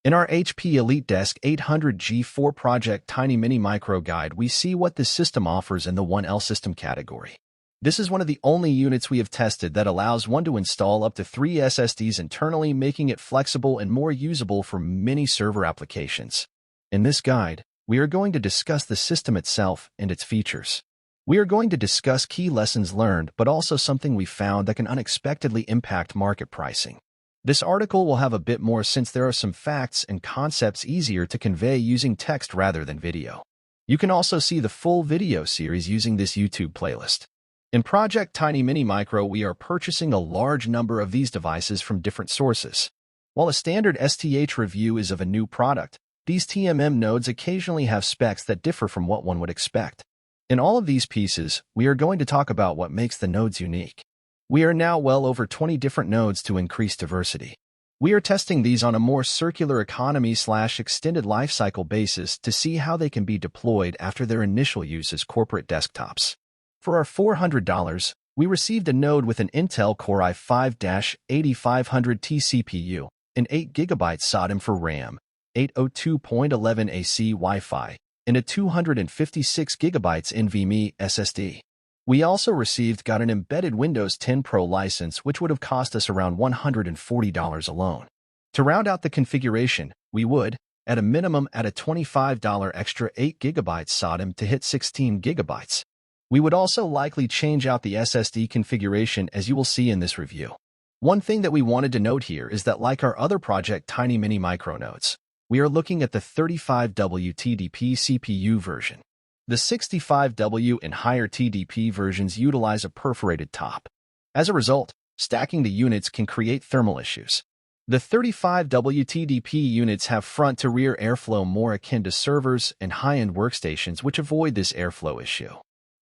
In our HP EliteDesk 800G4 Project TinyMiniMicro guide, we see what this system offers in the 1L system category. This is one of the only units we have tested that allows one to install up to 3 SSDs internally, making it flexible and more usable for many server applications. In this guide, we are going to discuss the system itself and its features. We are going to discuss key lessons learned, but also something we found that can unexpectedly impact market pricing. This article will have a bit more since there are some facts and concepts easier to convey using text rather than video. You can also see the full video series using this YouTube playlist. In Project TinyMiniMicro, we are purchasing a large number of these devices from different sources. While a standard STH review is of a new product, these TMM nodes occasionally have specs that differ from what one would expect. In all of these pieces, we are going to talk about what makes the nodes unique. We are now well over 20 different nodes to increase diversity. We are testing these on a more circular economy/extended lifecycle basis to see how they can be deployed after their initial use as corporate desktops. For our $400, we received a node with an Intel Core i5-8500T CPU, an 8GB SODIMM for RAM, 802.11ac Wi-Fi, and a 256GB NVMe SSD. We also got an embedded Windows 10 Pro license, which would have cost us around $140 alone. To round out the configuration, we would, at a minimum, add a $25 extra 8GB SODIMM to hit 16GB. We would also likely change out the SSD configuration, as you will see in this review. One thing that we wanted to note here is that, like our other Project TinyMiniMicro nodes, we are looking at the 35W TDP CPU version. The 65W and higher TDP versions utilize a perforated top. As a result, stacking the units can create thermal issues. The 35W TDP units have front-to-rear airflow more akin to servers and high-end workstations, which avoid this airflow issue.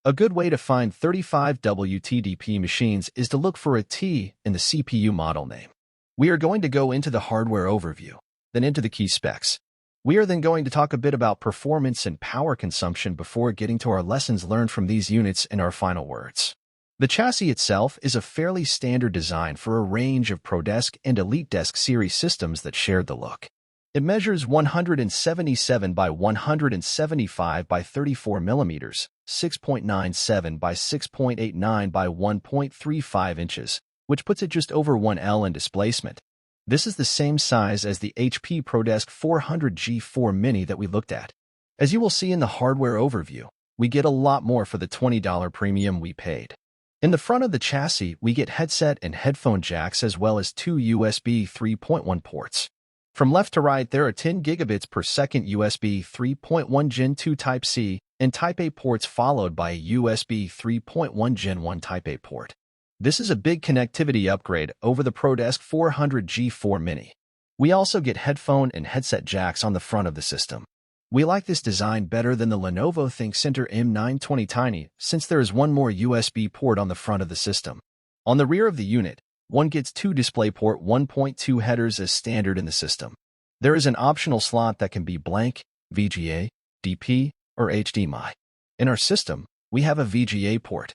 A good way to find 35W TDP machines is to look for a T in the CPU model name. We are going to go into the hardware overview, then into the key specs. We are then going to talk a bit about performance and power consumption before getting to our lessons learned from these units and our final words. The chassis itself is a fairly standard design for a range of ProDesk and EliteDesk series systems that shared the look. It measures 177 by 175 by 34 millimeters, 6.97 by 6.89 by 1.35 inches, which puts it just over 1L in displacement. This is the same size as the HP ProDesk 400G4 Mini that we looked at. As you will see in the hardware overview, we get a lot more for the $20 premium we paid. In the front of the chassis, we get headset and headphone jacks as well as 2 USB 3.1 ports. From left to right, there are 10 gigabits per second USB 3.1 Gen 2 Type-C and Type-A ports, followed by a USB 3.1 Gen 1 Type-A port. This is a big connectivity upgrade over the ProDesk 400G4 Mini. We also get headphone and headset jacks on the front of the system. We like this design better than the Lenovo ThinkCentre M920 Tiny, since there is one more USB port on the front of the system. On the rear of the unit, one gets 2 DisplayPort 1.2 headers as standard in the system. There is an optional slot that can be blank, VGA, DP, or HDMI. In our system, we have a VGA port.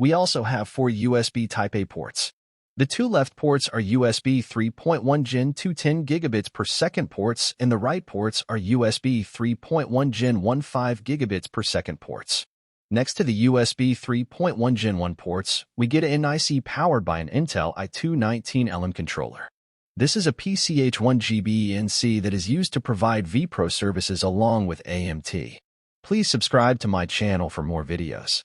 We also have 4 USB Type-A ports. The 2 left ports are USB 3.1 Gen 2 10 gigabits per second ports, and the right ports are USB 3.1 Gen 1 5 gigabits per second ports. Next to the USB 3.1 Gen 1 ports, we get an NIC powered by an Intel i2-19LM controller. This is a PCH1GB NC that is used to provide vPro services along with AMT. Please subscribe to my channel for more videos.